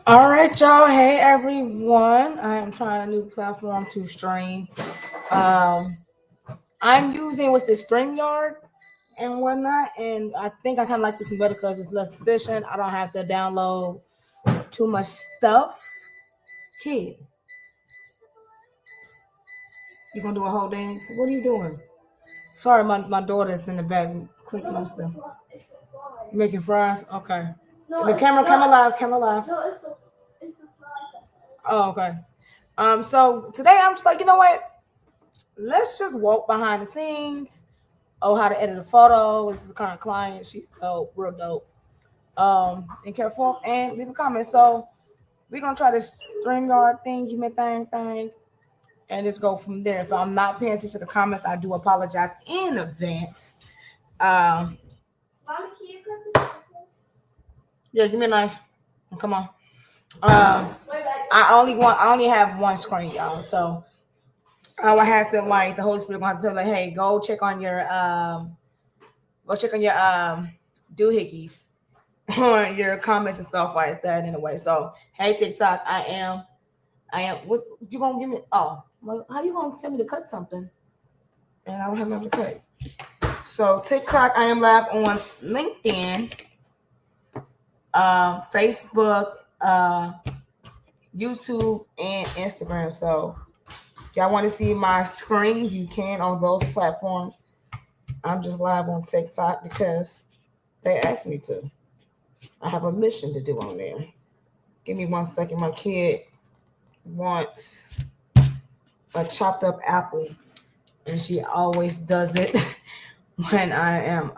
All right, y'all. Hey, everyone. I am trying a new platform to stream. Um, I'm using what's this StreamYard and whatnot, and I think I kind of like this one better because it's less efficient. I don't have to download too much stuff. Kid, you gonna do a whole dance? What are you doing? Sorry, my daughter's in the back clicking on stuff. Making fries. Okay. The camera live, camera live. Oh, okay. So today I'm just like, you know what? Let's just walk behind the scenes. Oh, how to edit a photo. This is the kind of client. She's dope, real dope. And careful and leave a comment. So we're gonna try this StreamYard thing, you may thing, and just go from there. If I'm not paying attention to the comments, I do apologize in advance. Um, yeah, give me a knife. Come on. I only have one screen, y'all. So I would have to like the Holy Spirit gonna have to tell me, like, hey, go check on your doohickeys on your comments and stuff like that anyway. So hey TikTok, I am what you gonna give me how you gonna tell me to cut something and I don't have nothing to cut. So TikTok, I am live on LinkedIn, Facebook, YouTube, and Instagram. So if y'all want to see my screen, you can on those platforms. I'm just live on TikTok because they asked me to. I have a mission to do on there. Give me 1 second. My kid wants a chopped up apple, and she always does it when I am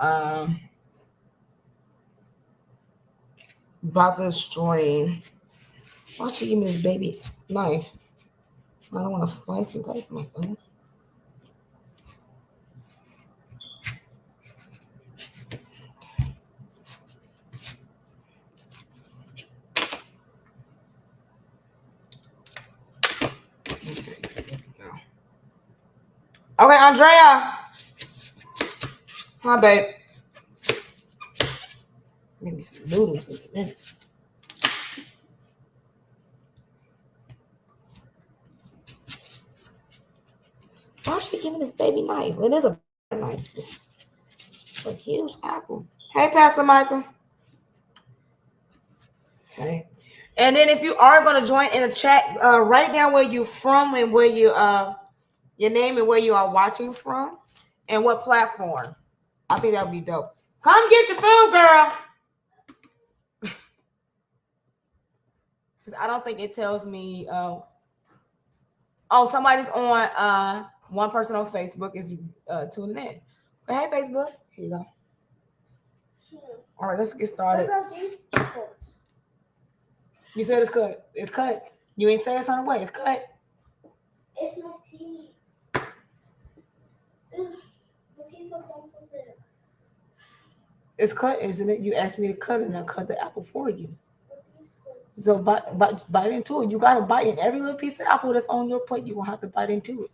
about to stream. Why she give me this baby knife? I don't want to slice and dice myself. Okay, Andrea. Hi, babe. Maybe some noodles in a minute. Why is she giving this baby knife? It is a knife. It's a huge apple. Hey, Pastor Michael. Okay. And then if you are going to join in the chat, write down where you're from and where you your name and where you are watching from and what platform. I think that would be dope. Come get your food, girl. Because I don't think it tells me. Somebody's on. One person on Facebook is tuning in. Hey, Facebook. Here you go. All right, let's get started. You said it's cut. It's cut. You ain't say it's on the way. It's cut. It's my teeth. My teeth are sensitive. It's cut, isn't it? You asked me to cut it, and I cut the apple for you. So just bite into it. You gotta bite in every little piece of apple that's on your plate. You gonna have to bite into it.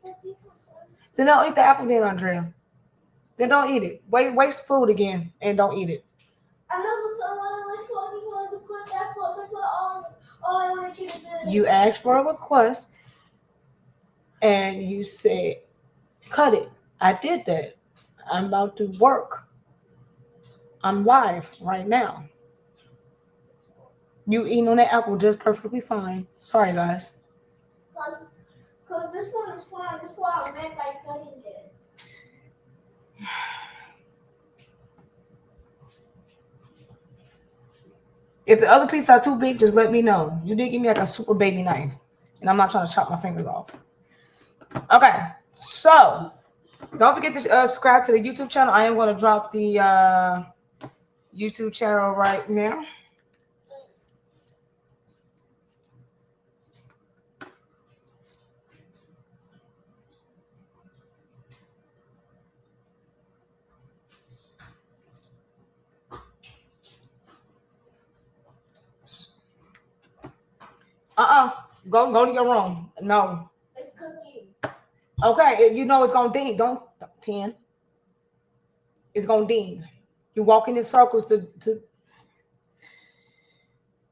So don't eat the apple then, Andrea. Then don't eat it. Waste food again and don't eat it. I never saw one of my phone. You wanted to put that post. That's what all I wanted you to do. You asked for a request and you said, cut it. I did that. I'm about to work. I'm live right now. You eating on that apple just perfectly fine. Sorry, guys. Because this one is fine. That's what I meant by cutting it. If the other pieces are too big, just let me know. You did give me like a super baby knife, and I'm not trying to chop my fingers off. Okay, so don't forget to subscribe to the YouTube channel. I am going to drop the YouTube channel right now. Go to your room. No. It's cooking. Okay, you know it's gonna ding. Don't 10. It's gonna ding. You walking in circles to.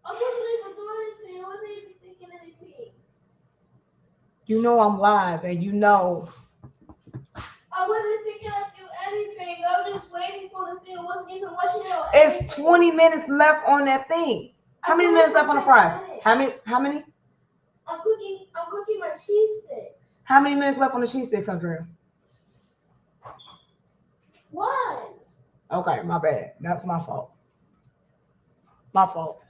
Okay, You know I'm live, and you know I wasn't thinking of do anything. I was just waiting for the film. Wasn't even watching it. it's 20 minutes left on that thing. How many minutes left on the fries? How many? I'm cooking my cheese sticks. How many minutes left on the cheese sticks, Andrea? 1. Okay, my bad. That's my fault. My fault.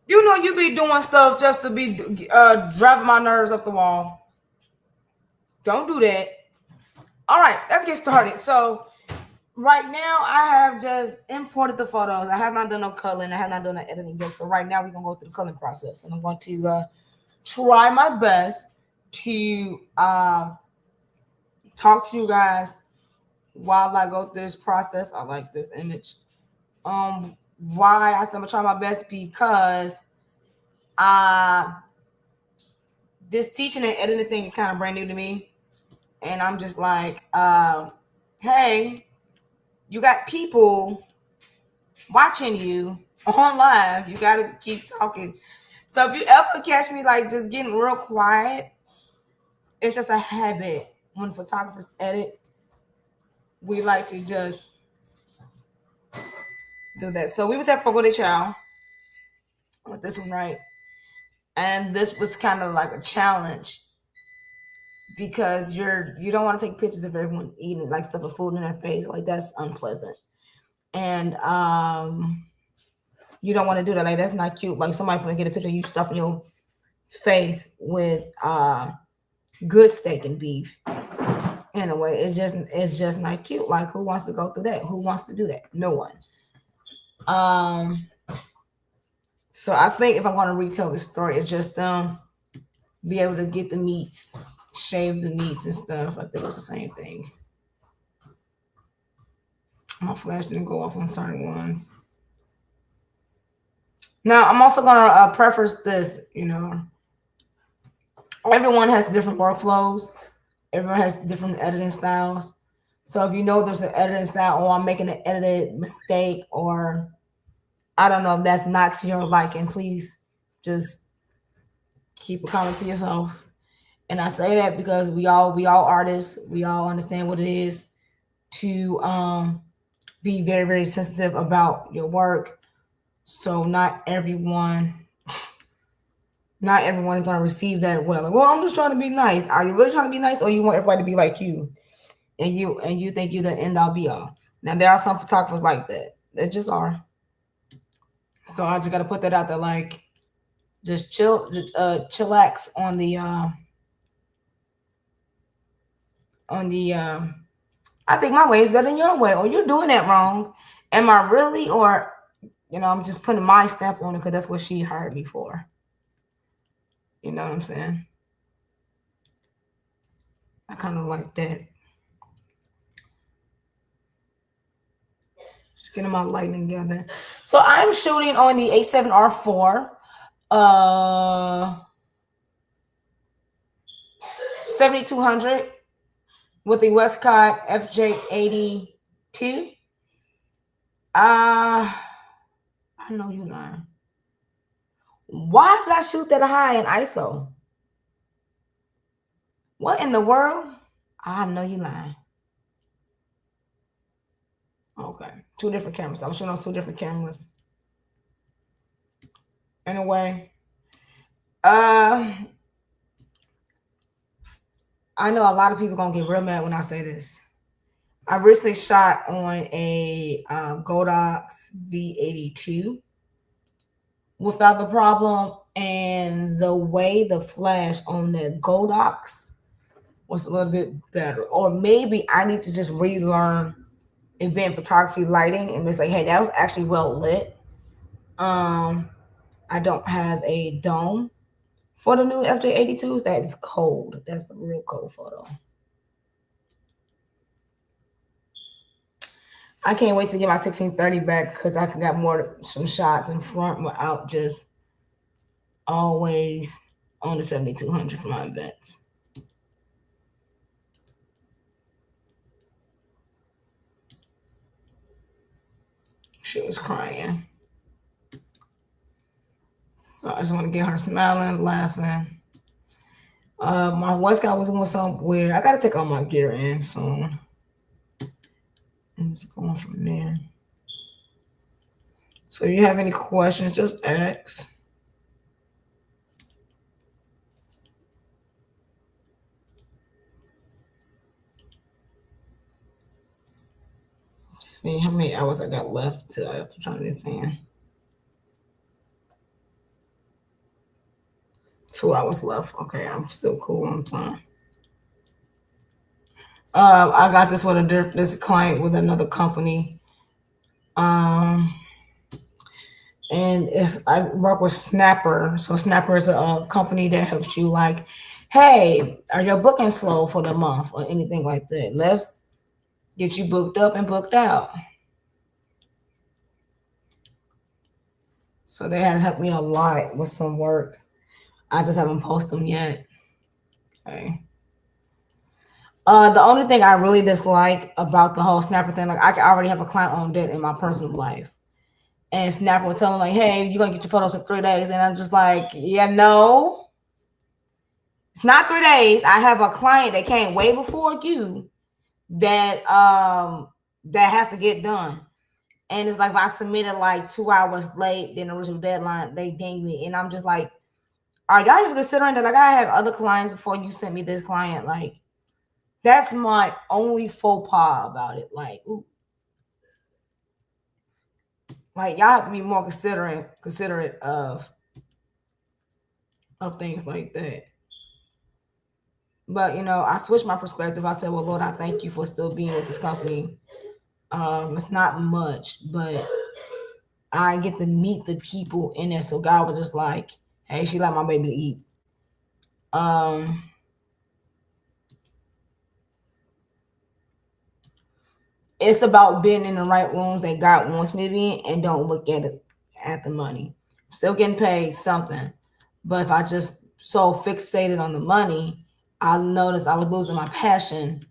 You know you be doing stuff just to be driving my nerves up the wall. Don't do that. All right, let's get started. So right now I have just imported the photos. I have not done no coloring. I have not done no editing yet. So right now we're gonna go through the coloring process, and I'm going to try my best to talk to you guys while I go through this process. I like this image. Why I said I'm gonna try my best because this teaching and editing thing is kind of brand new to me, and I'm just like, hey, you got people watching you on live. You gotta keep talking. So if you ever catch me like just getting real quiet, it's just a habit. When photographers edit, we like to just do that. So we was at Fogo de Chao with this one, right? And this was kind of like a challenge because you don't want to take pictures of everyone eating like stuff with food in their face. Like that's unpleasant. And you don't want to do that. Like that's not cute. Like somebody gonna get a picture of you stuffing your face with good steak and beef. In a way, it's just not cute. Like who wants to go through that? Who wants to do that? No one. So I think if I'm going to retell this story, it's just be able to get the meats, shave the meats and stuff. I think it was the same thing. My flash didn't go off on certain ones. Now I'm also going to preface this. You know, everyone has different workflows. Everyone has different editing styles. So if you know there's an editing style, or I'm making an edited mistake, or I don't know if that's not to your liking, please just keep a comment to yourself. And I say that because we all artists, we all understand what it is to be very, very sensitive about your work. So not everyone is going to receive that well. Like, well, I'm just trying to be nice. Are you really trying to be nice, or you want everybody to be like you, and you think you're the end all be all? Now there are some photographers like that. They just are. So I just got to put that out there. Like, just chillax on the I think my way is better than your way, or you're doing that wrong. Am I really? Or I'm just putting my stamp on it because that's what she hired me for. You know what I'm saying? I kind of like that. Just getting my lighting together. So I'm shooting on the A7R4 7200 with the Westcott FJ82. I know you're lying. Why did I shoot that high in ISO? What in the world? I know you lying. Okay, 2 different cameras. I was shooting on 2 different cameras. Anyway, I know a lot of people gonna get real mad when I say this. I recently shot on a Godox V82 without the problem, and the way the flash on the Godox was a little bit better. Or maybe I need to just relearn event photography lighting and it's like, hey, that was actually well lit. I don't have a dome for the new FJ82s. That is cold. That's a real cold photo. I can't wait to get my 1630 back because I can got some shots in front without just always on the 7200 for my events. She was crying. So I just want to get her smiling, laughing. My voice guy was doing something weird. I gotta take all my gear in soon. And it's going from there. So if you have any questions, just ask. Let's see how many hours I got left till I have to turn this in. 2 hours left. Okay, I'm still cool on time. I got this with this client with another company. And I work with Snapper. So Snapper is a company that helps you like, hey, are your bookings slow for the month or anything like that? Let's get you booked up and booked out. So they have helped me a lot with some work. I just haven't posted them yet. Okay. The only thing I really dislike about the whole Snapper thing, like I already have a client on that in my personal life. And Snapper would tell them like, hey, you're gonna get your photos in 3 days. And I'm just like, yeah, no. It's not 3 days. I have a client that came way before you that has to get done. And it's like if I submitted like 2 hours late than the original deadline, they ding me. And I'm just like, are y'all even considering that? Like I have other clients before you sent me this client. Like that's my only faux pas about it. Like, ooh. Like y'all have to be more considerate of things like that. But I switched my perspective. I said, well, Lord, I thank you for still being with this company. It's not much, but I get to meet the people in it. So God was just like, hey, she like my baby to eat. It's about being in the right rooms that God wants me to be in and don't look at the money. Still getting paid something. But if I just so fixated on the money, I noticed I was losing my passion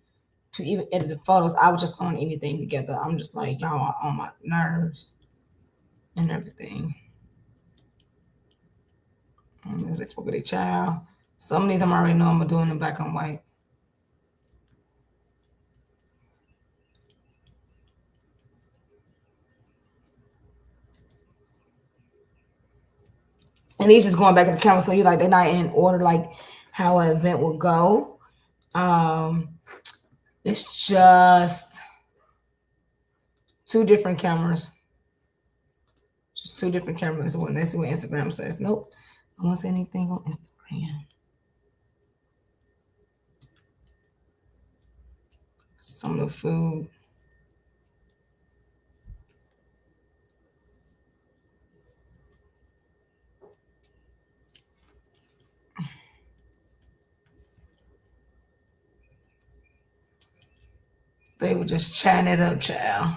to even edit the photos. I was just throwing anything together. I'm just like, y'all are on my nerves and everything. And there's a for a child. Some of these I'm already know I'm doing in black and white. And these just going back in the camera, so you like they're not in order like how an event will go. It's just 2 different cameras. Just 2 different cameras. Well, let's see what Instagram says. Nope. I won't say anything on Instagram. Some of the food. They were just chatting it up, child.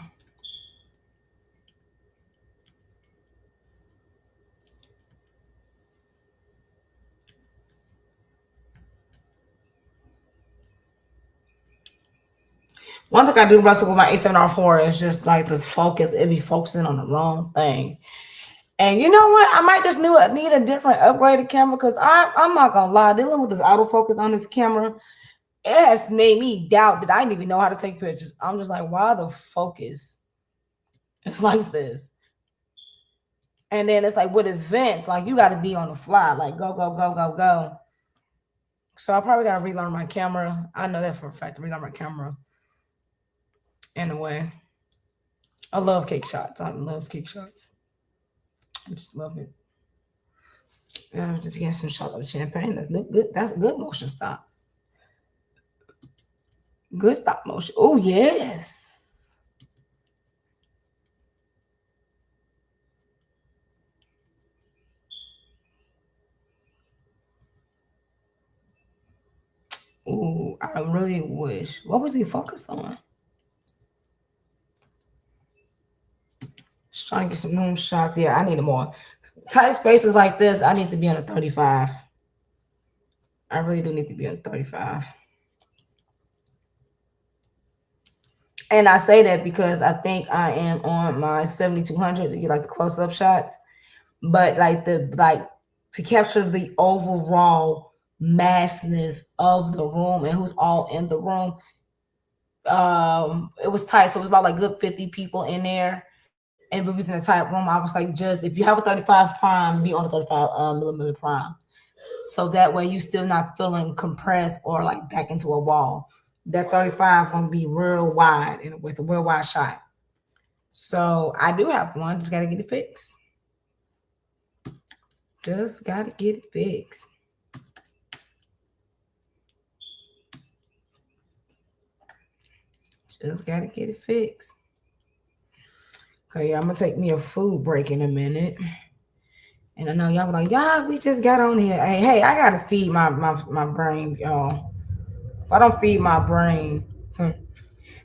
One thing I do wrestle with my A7R4 is just like the focus. It be focusing on the wrong thing. And you know what? I might just need a different upgraded camera because I'm not gonna lie, dealing with this autofocus on this camera, it has made me doubt that I didn't even know how to take pictures. I'm just like, why the focus? It's like this. And then it's like with events, like you got to be on the fly, like go, go, go, go, go. So I probably got to relearn my camera. I know that for a fact, to relearn my camera. In a way, I love cake shots. I love cake shots. I just love it. I'm just getting some shot of champagne. That's good. That's a good motion stop. Good stop motion. Oh yes. Ooh, I really wish. What was he focused on? Just trying to get some moon shots. Yeah, I need more. Tight spaces like this, I need to be on a 35. I really do need to be on 35. And I say that because I think I am on my 7200 to get like the close-up shots. But like to capture the overall massness of the room and who's all in the room. It was tight, so it was about like good 50 people in there, and we was in a tight room. I was like, just if you have a 35 prime, be on a 35 millimeter prime, so that way you still not feeling compressed or like back into a wall. That 35 gonna be real wide and with a real wide shot. So I do have one, just gotta get it fixed. Just gotta get it fixed. Just gotta get it fixed. Okay, I'm gonna take me a food break in a minute. And I know y'all were like, yeah, we just got on here. Hey, I gotta feed my brain, y'all. If I don't feed my brain.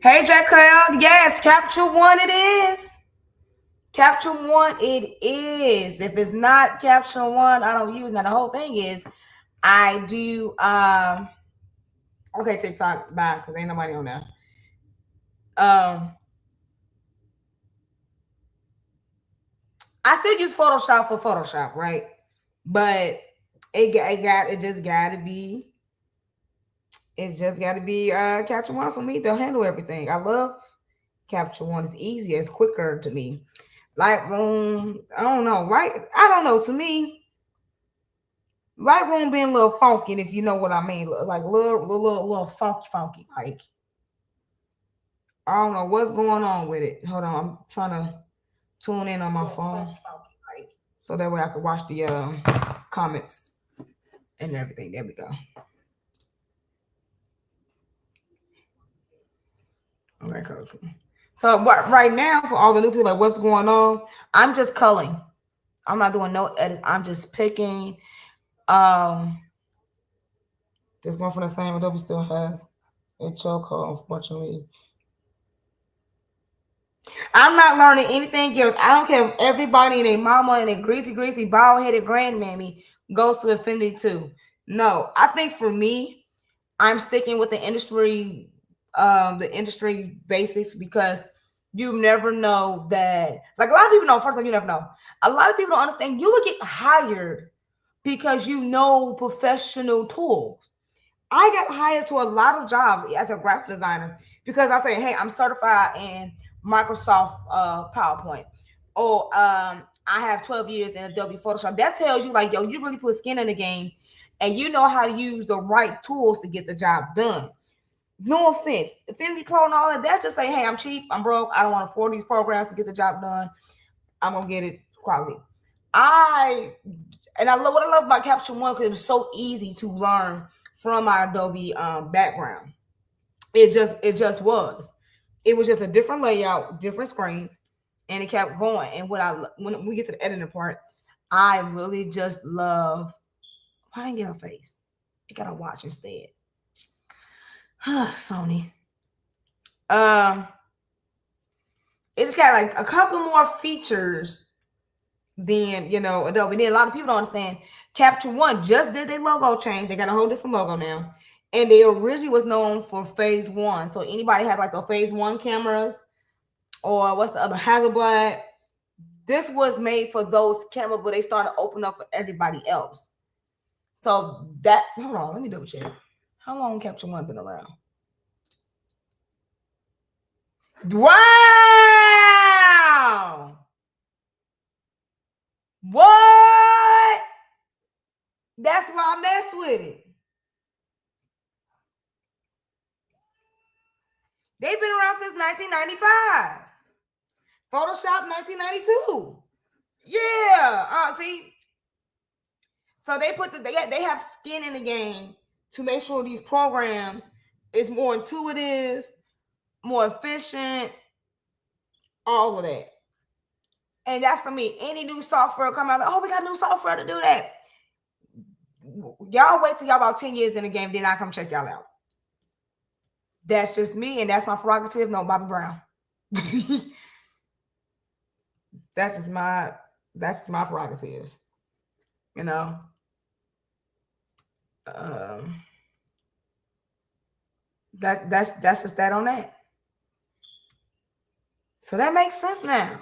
Hey, Jaquel, yes, capture one it is. Capture one it is. If it's not capture one, I don't use. Now the whole thing is I do okay, TikTok, bye, because ain't nobody on there. Um I still use Photoshop for Photoshop, right? But it just gotta be Capture One for me to handle everything. I love Capture One. It's easier, it's quicker to me. Lightroom, I don't know. I don't know. To me, Lightroom being a little funky, if you know what I mean, like little funky. Like I don't know what's going on with it. Hold on, I'm trying to tune in on my phone so that way I can watch the comments and everything. There we go. Okay, cool. So what right now for all the new people, like what's going on? I'm just culling. I'm not doing no edits. I'm just picking. Just going from the same. Adobe still has a chokehold, unfortunately. I'm not learning anything else. I don't care if everybody and their mama and their greasy, bald-headed grandmammy goes to Affinity 2. No, I think for me, I'm sticking with the industry basics because you never know that. Like a lot of people know. First of all, you never know. A lot of people don't understand. You would get hired because you know professional tools. I got hired to a lot of jobs as a graphic designer because I say, hey, I'm certified in Microsoft PowerPoint. Or I have 12 years in Adobe Photoshop. That tells you like, yo, you really put skin in the game and you know how to use the right tools to get the job done. No offense. Affinity Pro and all that, that's just saying, hey, I'm cheap, I'm broke, I don't want to afford these programs to get the job done. I'm gonna get it quality. I love what I love about Capture One because it was so easy to learn from my Adobe background. It just was. It was just a different layout, different screens, and it kept going. And when we get to the editing part, I really just love. Why didn't get a face? You gotta watch instead. Sony. It just got like a couple more features than Adobe. Then a lot of people don't understand. Capture One just did their logo change. They got a whole different logo now. And they originally was known for phase one. So anybody had like the phase one cameras or what's the other Hasselblad. This was made for those cameras, but they started opening up for everybody else. So that hold on, let me double check. How long Capture One been around? Wow! What? That's why I mess with it. They've been around since 1995. Photoshop 1992. Yeah. See. So they have skin in the game to make sure these programs is more intuitive, more efficient, all of that. And that's for me. Any new software come out, like, oh, we got new software to do that. Y'all wait till y'all about 10 years in the game, then I come check y'all out. That's just me, and that's my prerogative. No, Bobby Brown. that's just my prerogative. You know. That's just that on that. So that makes sense now.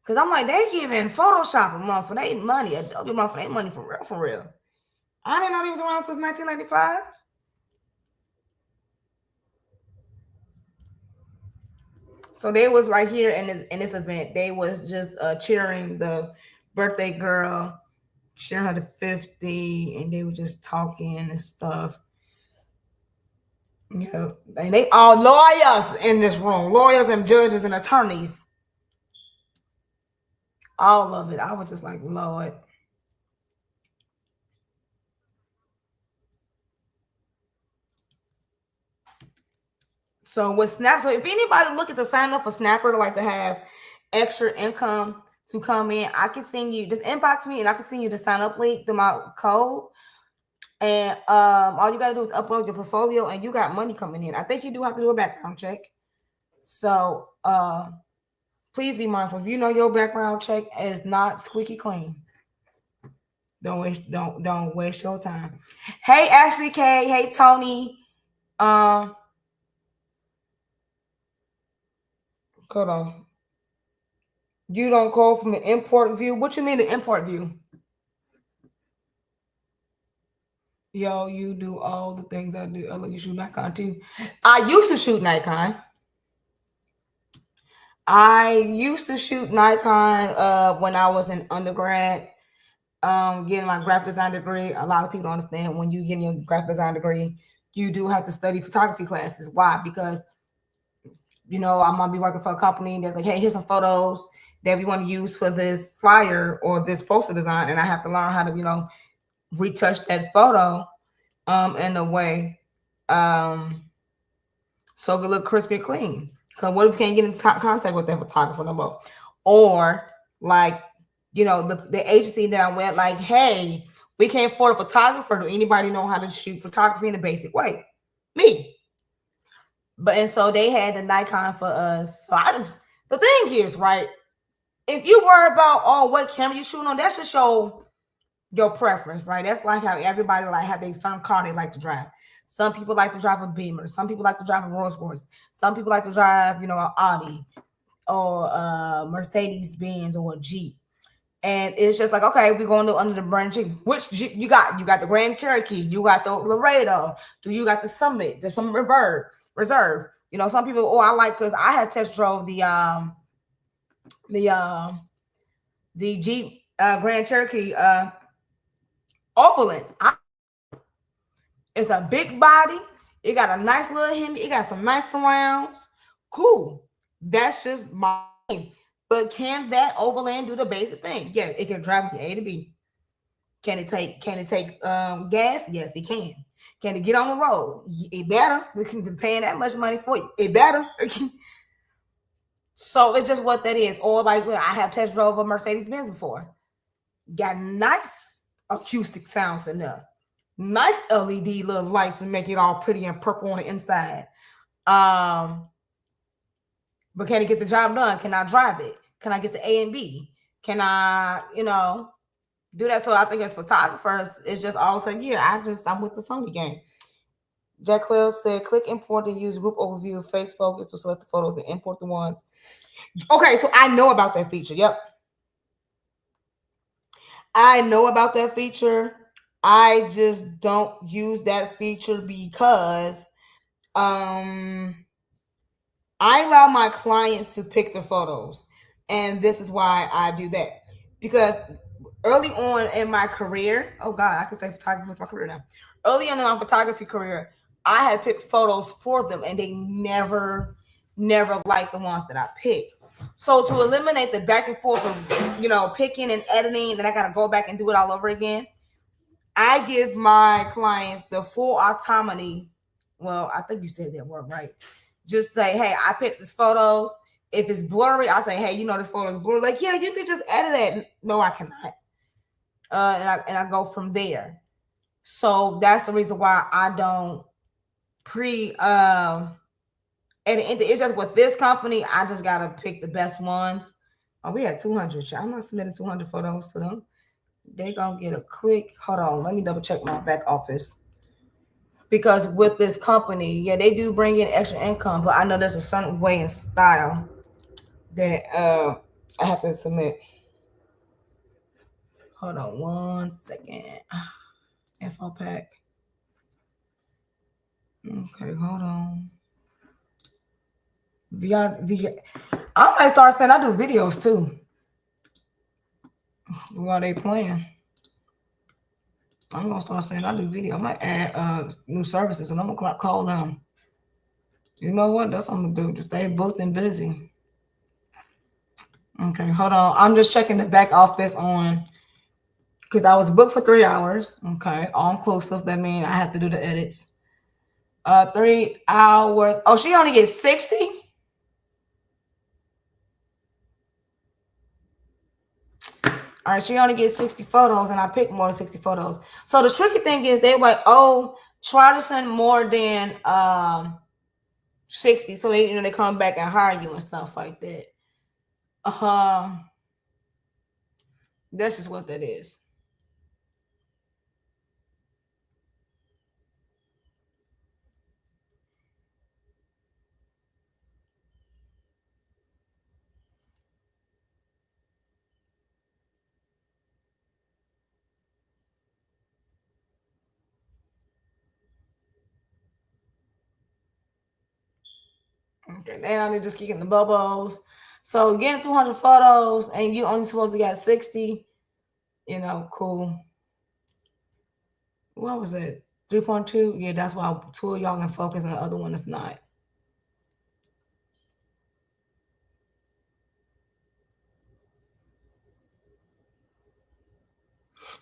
Cause I'm like, they giving Photoshop a month for their money, Adobe a month for their money for real, for real. I didn't know they was around since 1995. So they was right here in this event. They was just cheering the birthday girl, cheering her to 50, and they were just talking and stuff. Yeah, and they all lawyers in this room, lawyers and judges and attorneys. All of it. I was just like, Lord. So with Snap, so if anybody looking to sign up for Snapper to like to have extra income to come in, I can send you just inbox me and I can send you the sign up link to my code. And all you gotta do is upload your portfolio and you got money coming in. I think you do have to do a background check. So please be mindful. If you know your background check is not squeaky clean, don't waste your time. Hey Ashley K, hey Tony. Hold on. You don't call from the import view. What you mean the import view? Yo, you do all the things I do. Oh, look, you shoot Nikon too. I used to shoot Nikon. When I was in undergrad, getting my graphic design degree. A lot of people don't understand when you get your graphic design degree, you do have to study photography classes. Why? Because I might be working for a company that's like, hey, here's some photos that we want to use for this flyer or this poster design, and I have to learn how to, retouch that photo in a way so it look crispy and clean. So what if we can't get in contact with that photographer no more? Or like, the agency that I'm with, like, hey, we can't afford a photographer. Do anybody know how to shoot photography in a basic way? Me. And so they had the Nikon for us. So the thing is, right, if you worry about what camera you shooting on, that's just your preference, right? That's like how everybody like have their certain car they like to drive. Some people like to drive a Beamer. Some people like to drive a Rolls Royce. Some people like to drive, an Audi or a Mercedes Benz or a Jeep. And it's just like, okay, we're going to under the brand Jeep. Which Jeep you got? You got the Grand Cherokee. You got the Laredo. Do you got the Summit? There's some Reserve. Some people. I like because I had test drove the Jeep Grand Cherokee Overland. It's a big body. It got a nice little Hemi. It got some nice surrounds. Cool. That's just my thing. But can that Overland do the basic thing? Yes, it can drive from A to B. Can it take gas? Yes, it can. Can it get on the road? It better. They're paying that much money for you. It better. So it's just what that is. Or like I have test drove a Mercedes Benz before. Got nice acoustic sounds in there. Nice LED little lights to make it all pretty and purple on the inside. But can it get the job done? Can I drive it? Can I get to A and B? Can I, do that? So I think as photographers, it's just all of a sudden, I'm with the Sony game. Jack Quill said, click import and use group overview, face focus to select the photos and import the ones. Okay, so I know about that feature. Yep. I know about that feature. I just don't use that feature because I allow my clients to pick the photos. And this is why I do that. Because early on in my career, oh God, I can say photography was my career now. Early on in my photography career, I had picked photos for them and they never liked the ones that I picked. So to eliminate the back and forth of, picking and editing, and I got to go back and do it all over again, I give my clients the full autonomy. Well, I think you said that word right. Just say, hey, I picked these photos. If it's blurry, I say, hey, this photo is blurry. Like, yeah, you can just edit it. No, I cannot. And I go from there. So that's the reason why I don't and it's just with this company, I just gotta pick the best ones. Oh, we had 200. I'm not submitting 200 photos to them. They gonna get a quick. Hold on, let me double check my back office. Because with this company, they do bring in extra income, but I know there's a certain way and style that I have to submit. Hold on 1 second. Info pack. Okay, hold on. I might start saying I do videos too while they playing. I'm gonna start saying I do video. I might add new services and I'm gonna call them. You know what? That's what I'm gonna do. Just stay booked and busy. Okay, hold on. I'm just checking the back office on because I was booked for 3 hours. Okay, all inclusive. That means I have to do the edits. 3 hours. Oh, she only gets 60. All right, she only gets 60 photos, and I picked more than 60 photos. So the tricky thing is they're like, oh, try to send more than 60, so they come back and hire you and stuff like that. That's just what that is. Okay, now they're just kicking the bubbles. So getting 200 photos and you only supposed to get 60, cool. What was it? 3.2? Yeah, that's why 2 of y'all in focus and the other one is not.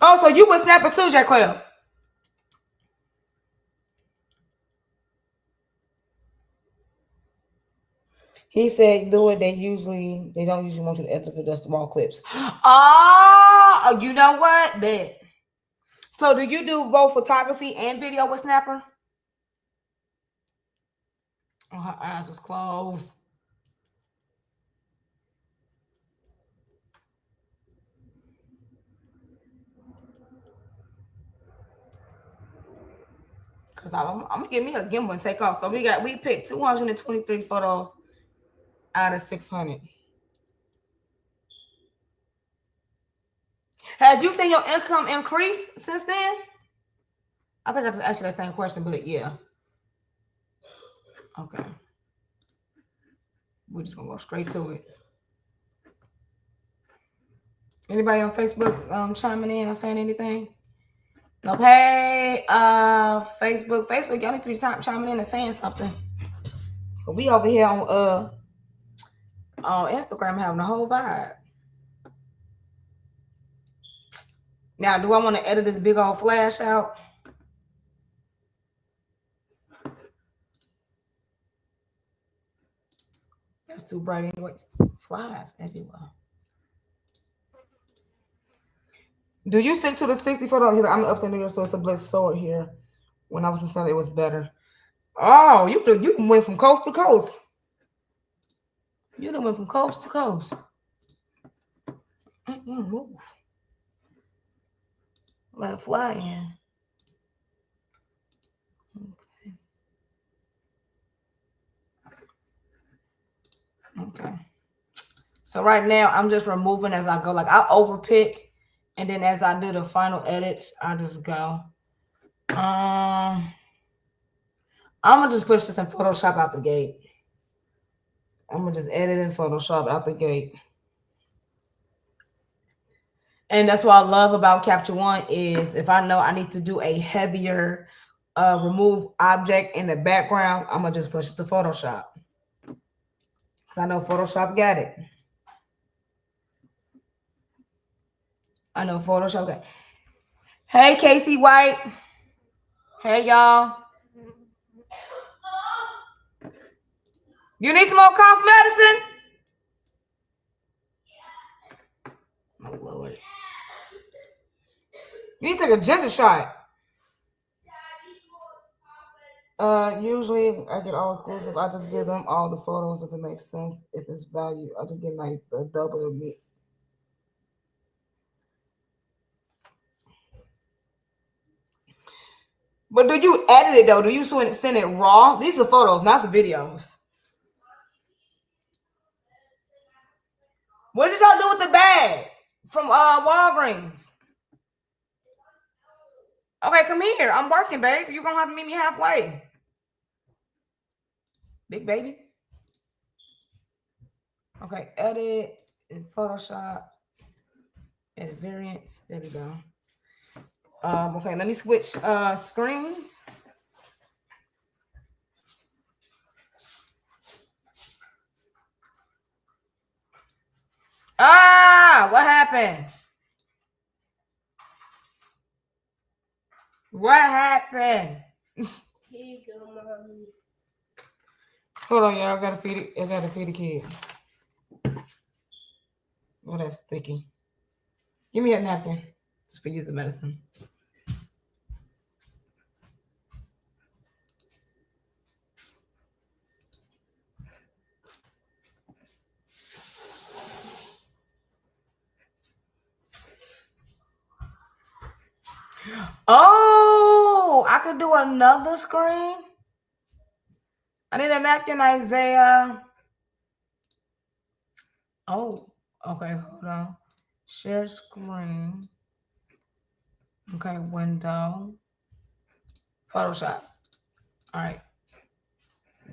Oh, so you would snap it too, Jaquel? He said, do it. They don't usually want you to edit for just wall clips. Oh, you know what? Bet. So do you do both photography and video with Snapper? Oh, her eyes was closed. Cause I'm gonna give me a gimbal and take off. So we picked 223 photos out of 600. Have you seen your income increase since then? I think I just asked you that same question, but yeah. Okay. We're just gonna go straight to it. Anybody on Facebook chiming in or saying anything? Nope. Hey, Facebook, y'all need to be chiming in and saying something. But we over here on Instagram having a whole vibe. Now, do I want to edit this big old flash out? That's too bright anyways. Flies everywhere. Do you stick to the 60 photo? I'm upstate New York, so it's a blessed sword here. When I was inside, it was better. Oh, you went from coast to coast. You done went from coast to coast. Move. Let it fly in. Okay. So right now, I'm just removing as I go. Like I overpick, and then as I do the final edits, I just go. I'm gonna just push this in Photoshop out the gate. I'm gonna just edit in Photoshop out the gate. And that's what I love about Capture One is if I know I need to do a heavier remove object in the background, I'm gonna just push it to Photoshop. Because I know Photoshop got it. I know Photoshop got it. Hey, Casey White. Hey, y'all. You need some more cough medicine? Oh, Lord. You need to take a ginger shot. Usually I get all exclusive. I just give them all the photos if it makes sense. If it's value, I just get like the double of me. But do you edit it though? Do you send it raw? These are photos, not the videos. What did y'all do with the bag from Walgreens? Okay, come here. I'm working, babe. You're gonna have to meet me halfway. Big baby. Okay, edit in Photoshop. Edit variants. There we go. Okay, let me switch screens. Ah, what happened? What happened? Here you go, mommy. Hold on, y'all. I gotta feed it. I gotta feed the kid. Oh, that's sticky. Give me a napkin. Just for you the medicine. Oh, I could do another screen. I need a napkin, Isaiah. Oh, okay, hold on. Share screen. Okay, window. Photoshop. All right.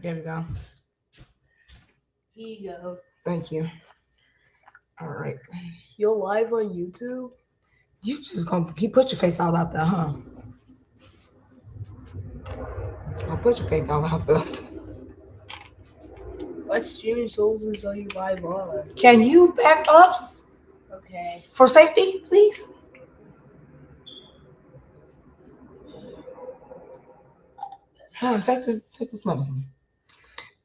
There we go. Here you go. Thank you. All right. You're live on YouTube? You just gonna put your face all out there, huh? Just gonna put your face all out there. What streaming sources are you live on? Can you back up Okay. for safety, please? Take this medicine.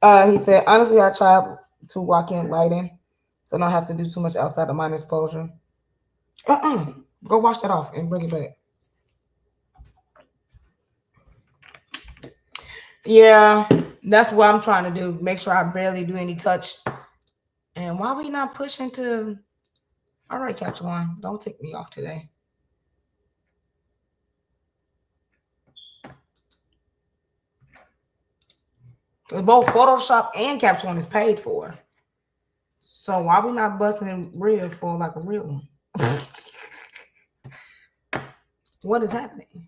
He said, honestly, I tried to walk in lighting, so I don't have to do too much outside of my exposure. Go wash that off and bring it back. Yeah, that's what I'm trying to do. Make sure I barely do any touch. And why we not pushing to? All right, Captain One, don't take me off today. Both Photoshop and Capture One is paid for. So why we not busting real for like a real one? What is happening?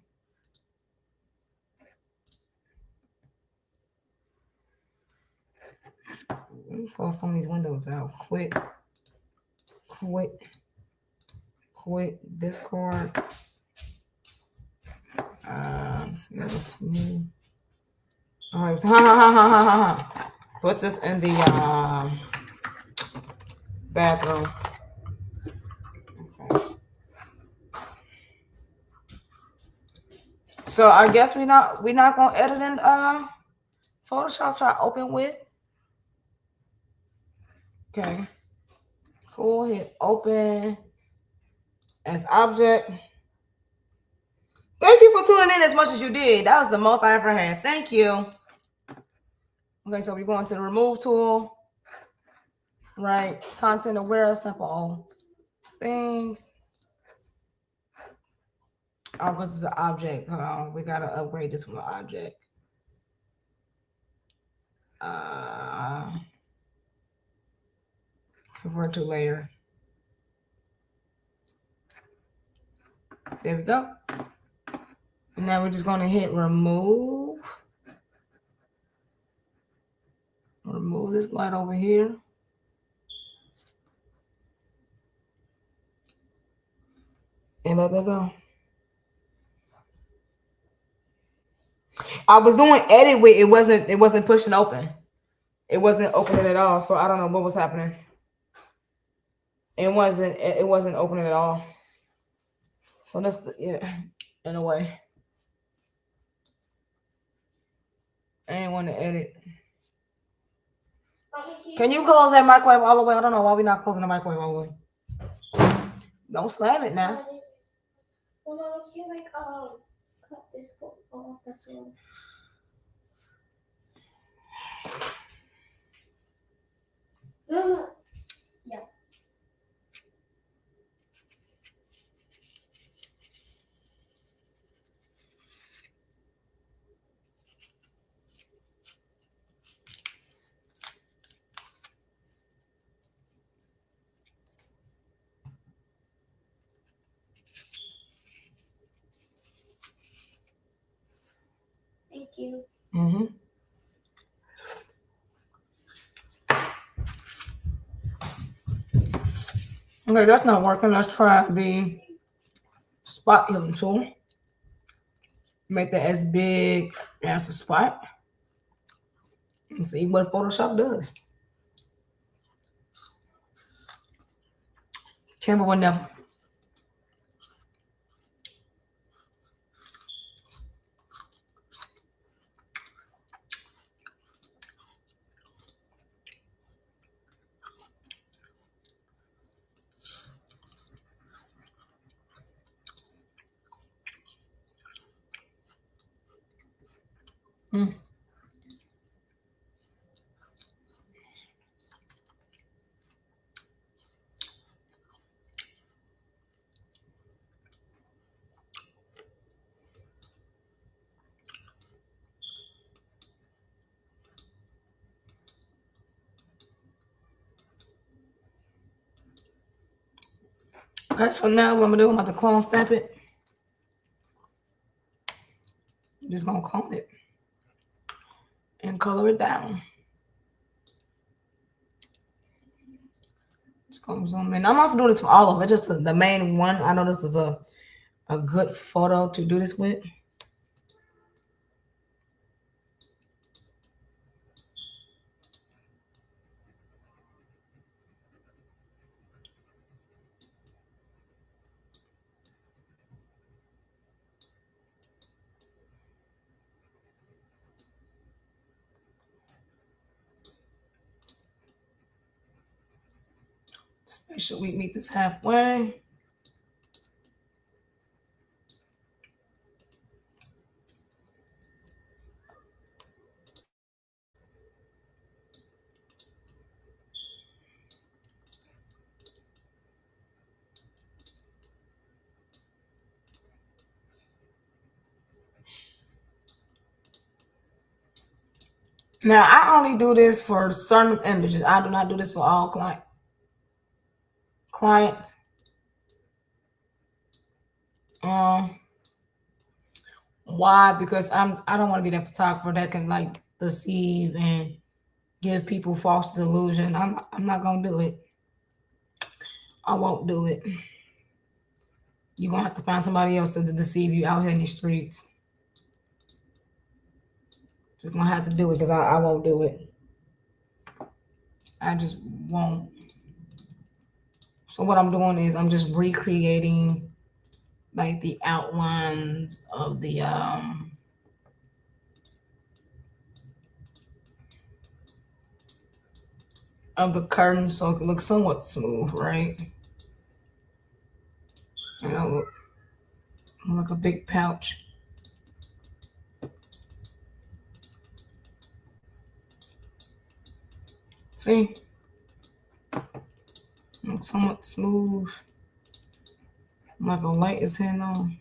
Let me close some of these windows out. Quit Discord. See this new. All right. Put this in the bathroom. Okay. So I guess we not gonna edit in Photoshop. Try open with. Okay. Cool. Hit open as object. Thank you for tuning in as much as you did. That was the most I ever had. Thank you. Okay, so we're going to the remove tool. Right. Content aware, sample all things. Oh, because it's an object. Hold on. We gotta upgrade this from an object. Convert to layer. There we go. And now we're just gonna hit remove. Remove this light over here. And let that go. I was doing edit with it wasn't pushing open. It wasn't opening at all. So I don't know what was happening. It wasn't opening at all. So that's in a way. I didn't want to edit. Can you close that microwave all the way? I don't know why we're not closing the microwave all the way. Don't slam it now. Well, no, can you cut this off? That's all. No. Yeah. you. Mm-hmm. Okay, that's not working. Let's try the spot healing tool. Make that as big as the spot. And see what Photoshop does. Camera will never. Mm. Okay, so now what I'm gonna do, I'm about to clone stamp it. I'm just gonna clone it and color it down. Just gonna zoom in. I'm not doing this for all of it, just the main one. I know this is a good photo to do this with. Just make sure we meet this halfway. Now I only do this for certain images. I do not do this for all clients. Why? Because I don't want to be that photographer that can like deceive and give people false delusion. I'm not gonna do it. I won't do it. You're gonna have to find somebody else to deceive you out here in these streets. Just gonna have to do it because I won't do it. I just won't. So what I'm doing is I'm just recreating like the outlines of the curtain so it looks somewhat smooth, right? You know, like a big pouch. See? Looks somewhat smooth. Like a light is hitting on.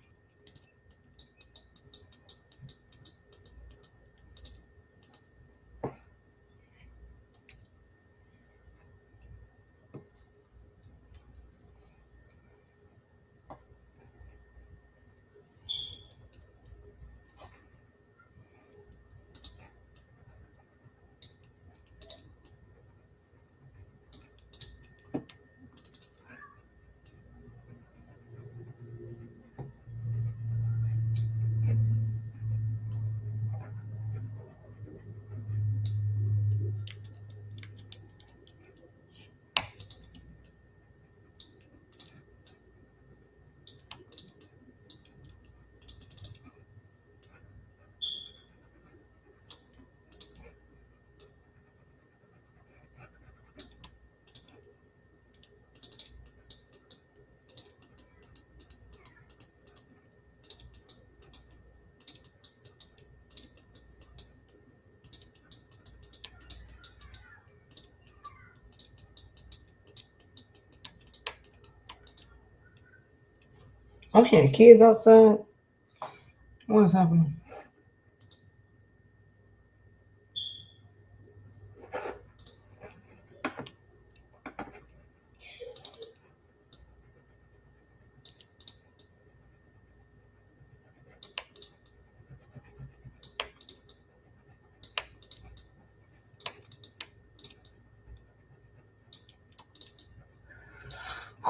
I'm hearing kids outside. What is happening?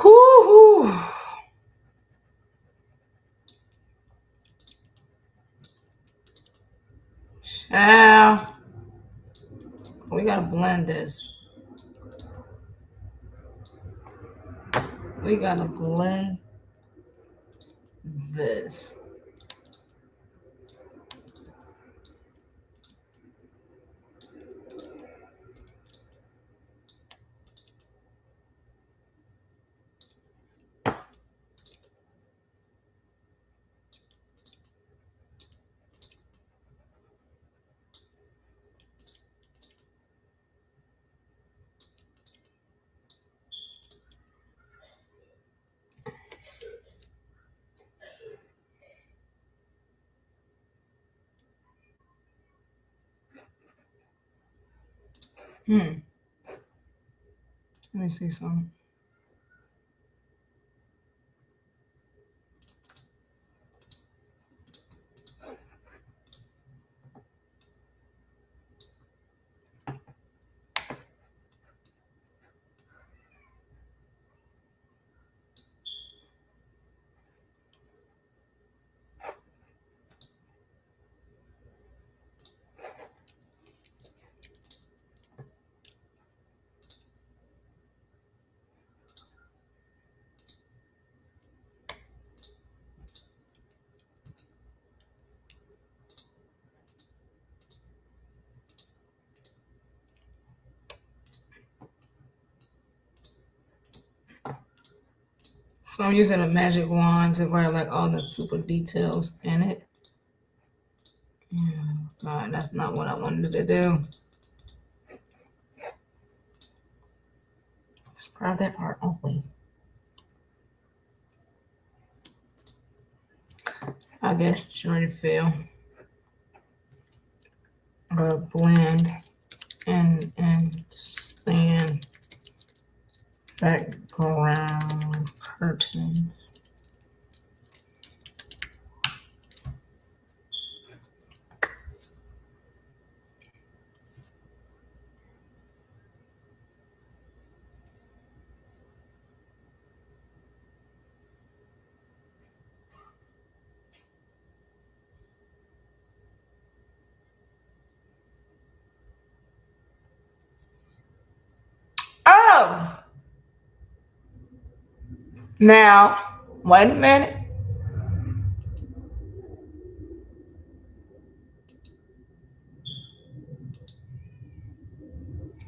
Whoo-hoo. Child. We gotta blend this. We gotta blend this. Let me see something. So I'm using a magic wand to write like all the super details in it. God, that's not what I wanted to do. Just grab that part only. I guess it's ready to fill. Blend and stand background curtains. Oh! Now, wait a minute.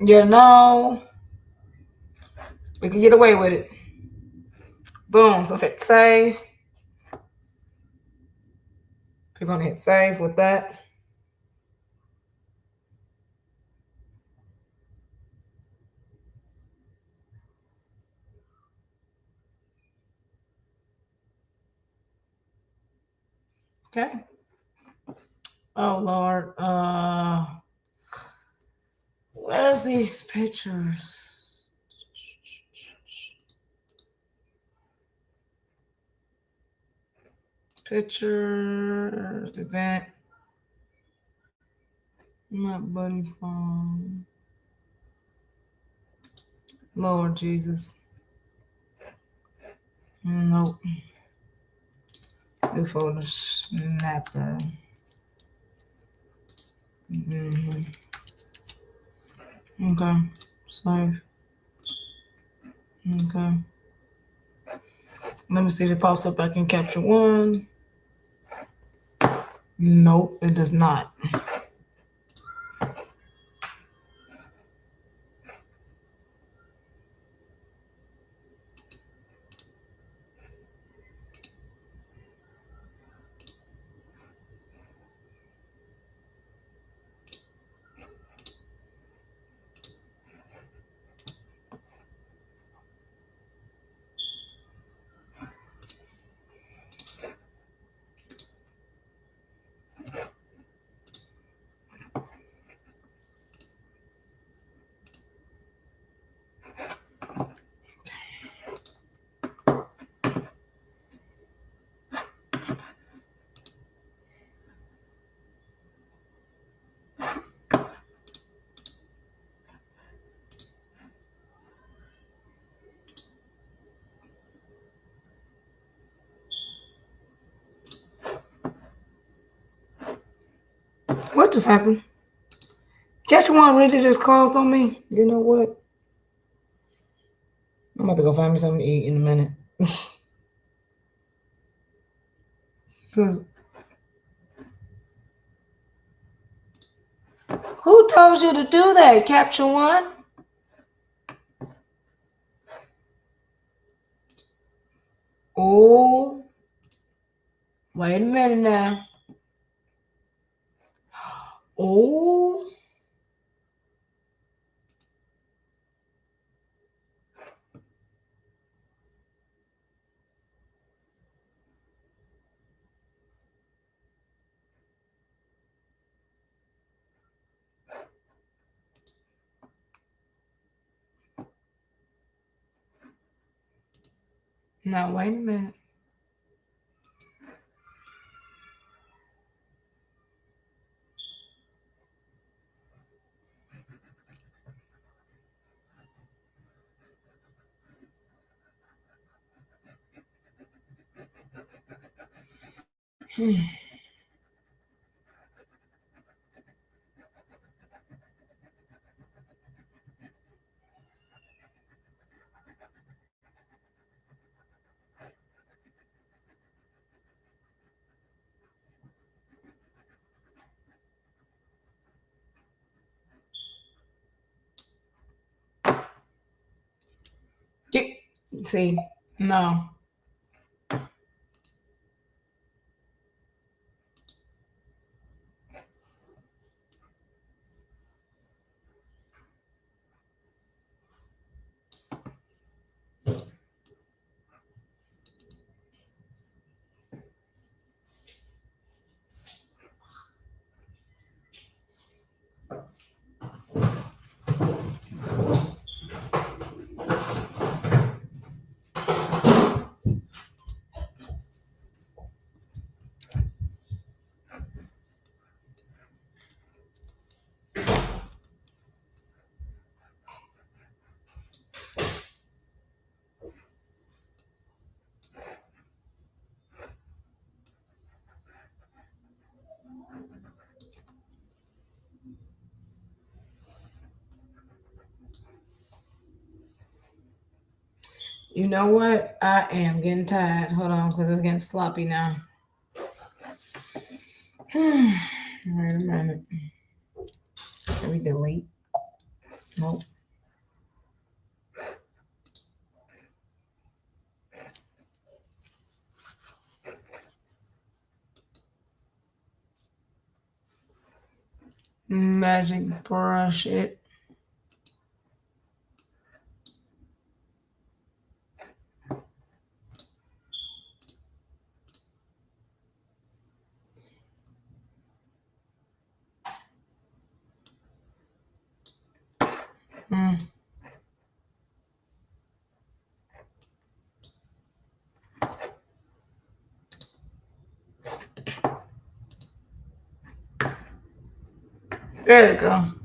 You know, we can get away with it. Boom. So hit save. We're going to hit save with that. Okay. Oh, Lord. Where's these pictures? Picture event. Not buddy phone. Lord Jesus. Nope. New folder snapper. Okay. Save. Okay. Let me see if it pops up back in Capture One. Nope, it does not. What just happened? Caption One really just closed on me. You know what? I'm about to go find me something to eat in a minute. Cause who told you to do that, Caption One? Oh, wait a minute now. Oh. Now, wait a minute. See, no. You know what? I am getting tired. Hold on, because it's getting sloppy now. Wait a minute. Can we delete? Nope. Magic brush it. There you go.